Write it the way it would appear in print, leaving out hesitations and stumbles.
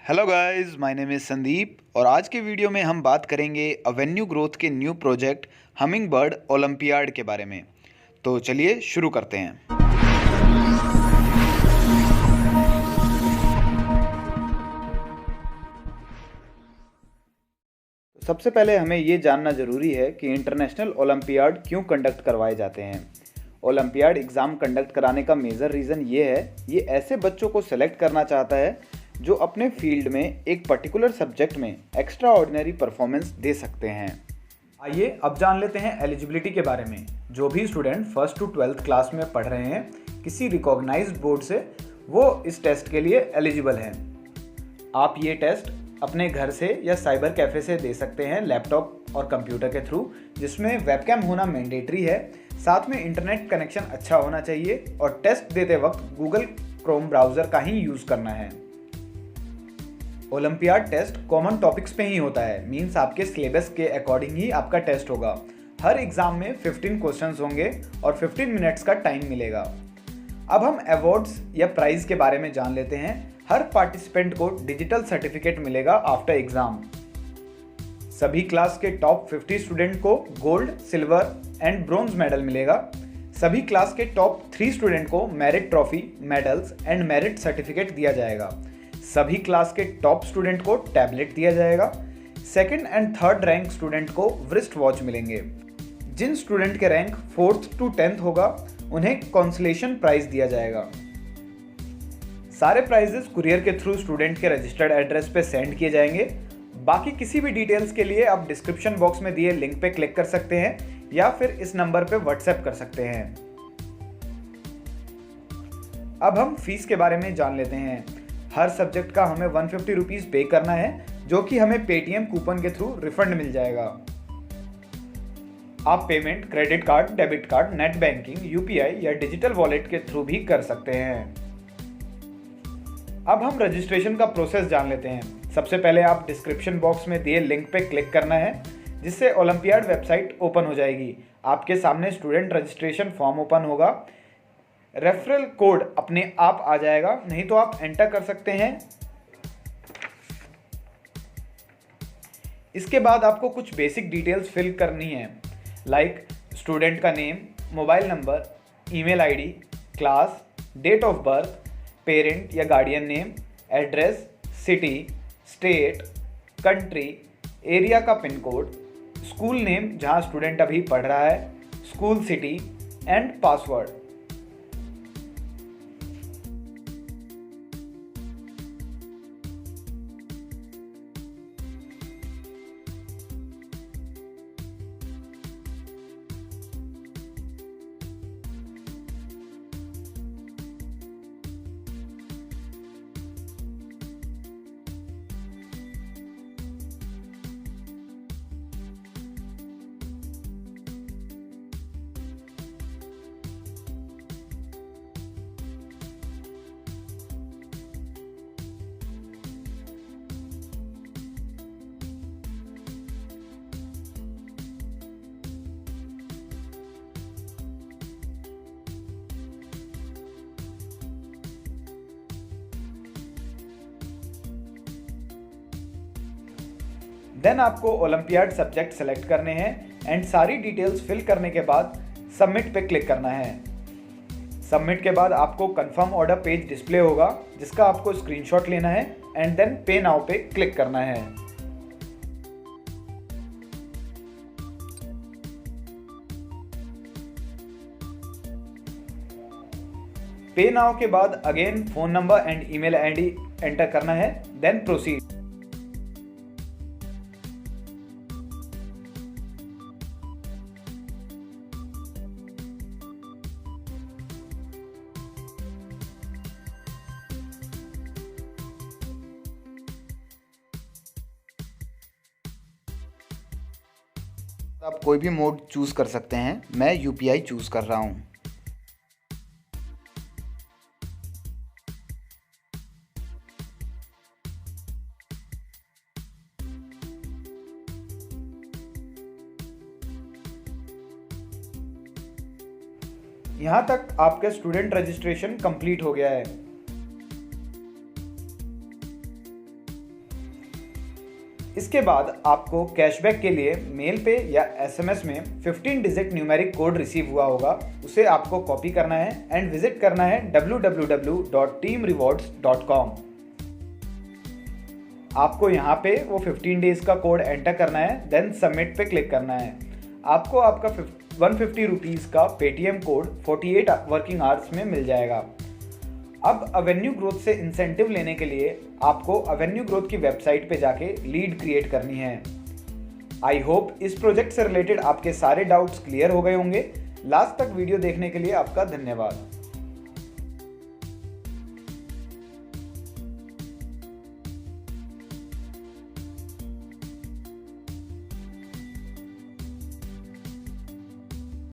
Hello guys, my name is Sandeep और आज के वीडियो में हम बात करेंगे अवेन्यू ग्रोथ के new project humming bird olympiad के बारे में। तो चलिए शुरू करते हैं। सबसे पहले हमें ये जानना ज़रूरी है कि इंटरनेशनल ओलंपियाड क्यों कंडक्ट करवाए जाते हैं। ओलंपियाड एग्ज़ाम कंडक्ट कराने का मेजर रीज़न ये है, ये ऐसे बच्चों को सेलेक्ट करना चाहता है जो अपने फील्ड में एक पर्टिकुलर सब्जेक्ट में एक्स्ट्रा ऑर्डिनरी परफॉर्मेंस दे सकते हैं। आइए अब जान लेते हैं एलिजिबिलिटी के बारे में। जो भी student 1st to 12th class में पढ़ रहे हैं किसी रिकॉग्नाइज्ड बोर्ड से, वो इस टेस्ट के लिए एलिजिबल हैं। आप ये टेस्ट अपने घर से या साइबर कैफ़े से दे सकते हैं, लैपटॉप और कंप्यूटर के थ्रू, जिसमें वेबकैम होना मैंडेटरी है। साथ में इंटरनेट कनेक्शन अच्छा होना चाहिए और टेस्ट देते वक्त गूगल क्रोम ब्राउज़र का ही यूज़ करना है। ओलंपियाड टेस्ट कॉमन टॉपिक्स पे ही होता है, मींस आपके सिलेबस के अकॉर्डिंग ही आपका टेस्ट होगा। हर एग्ज़ाम में 15 क्वेश्चंस होंगे और 15 मिनट्स का टाइम मिलेगा। अब हम अवार्ड्स या प्राइज़ के बारे में जान लेते हैं। हर पार्टिसिपेंट को डिजिटल सर्टिफिकेट मिलेगा आफ्टर एग्ज़ाम। सभी क्लास के टॉप 50 स्टूडेंट को gold, silver and bronze medal मिलेगा। सभी क्लास के टॉप 3 स्टूडेंट को merit trophy, medals and merit certificate दिया जाएगा। सभी क्लास के टॉप स्टूडेंट को टैबलेट दिया जाएगा। Second and third rank student को व्रिस्ट वॉच मिलेंगे। जिन स्टूडेंट के रैंक 4th to 10th होगा उन्हें कॉन्सलेशन प्राइज दिया जाएगा। सारे प्राइजेस कुरियर के थ्रू स्टूडेंट के रजिस्टर्ड एड्रेस पे सेंड किए जाएंगे। बाकी किसी भी डिटेल्स के लिए आप डिस्क्रिप्शन बॉक्स में दिए लिंक पे क्लिक कर सकते हैं या फिर इस नंबर पे व्हाट्सएप कर सकते हैं। अब हम फीस के बारे में जान लेते हैं। हर सब्जेक्ट का हमें 150 रुपीज़ पे करना है, जो कि हमें पेटीएम कूपन के थ्रू रिफंड मिल जाएगा। आप payment credit card, debit card, net banking, UPI या डिजिटल वॉलेट के थ्रू भी कर सकते हैं। अब हम रजिस्ट्रेशन का प्रोसेस जान लेते हैं। सबसे पहले आप डिस्क्रिप्शन बॉक्स में दिए लिंक पे क्लिक करना है, जिससे ओलंपियाड वेबसाइट ओपन हो जाएगी। आपके सामने स्टूडेंट रजिस्ट्रेशन फॉर्म ओपन होगा। रेफरल कोड अपने आप आ जाएगा, नहीं तो आप एंटर कर सकते हैं। इसके बाद आपको कुछ बेसिक डिटेल्स फिल करनी है, लाइक स्टूडेंट का name, mobile number, email ID, class, date of birth, parent या guardian name, address, city, state, country, area का पिन कोड, स्कूल नेम जहां स्टूडेंट अभी पढ़ रहा है, school city and password. Then आपको ओलंपियाड सब्जेक्ट सेलेक्ट करने हैं एंड सारी डिटेल्स फिल करने के बाद सबमिट पे क्लिक करना है। सबमिट के बाद आपको कंफर्म ऑर्डर पेज डिस्प्ले होगा, जिसका आपको स्क्रीनशॉट लेना है एंड देन पे नाउ पे क्लिक करना है। पे नाउ के बाद again phone number and email ID enter करना है, देन प्रोसीड। आप कोई भी मोड चूज़ कर सकते हैं, मैं यूपीआई चूज़ कर रहा हूँ। यहाँ तक आपके स्टूडेंट रजिस्ट्रेशन कंप्लीट हो गया है। इसके बाद आपको कैशबैक के लिए मेल पे या एसएमएस में 15 डिजिट न्यूमेरिक कोड रिसीव हुआ होगा। उसे आपको कॉपी करना है एंड विजिट करना है www.teamrewards.com। आपको यहाँ पे वो 15 डेज का कोड एंटर करना है, देन सबमिट पे क्लिक करना है। आपको आपका 150 रुपीज़ का पेटीएम कोड 48 वर्किंग आवर्स में मिल जाएगा। अब अवेन्यू ग्रोथ से इंसेंटिव लेने के लिए आपको अवेन्यू ग्रोथ की वेबसाइट पे जाके लीड क्रिएट करनी है। आई होप इस प्रोजेक्ट से रिलेटेड आपके सारे डाउट्स क्लियर हो गए होंगे। लास्ट तक वीडियो देखने के लिए आपका धन्यवाद।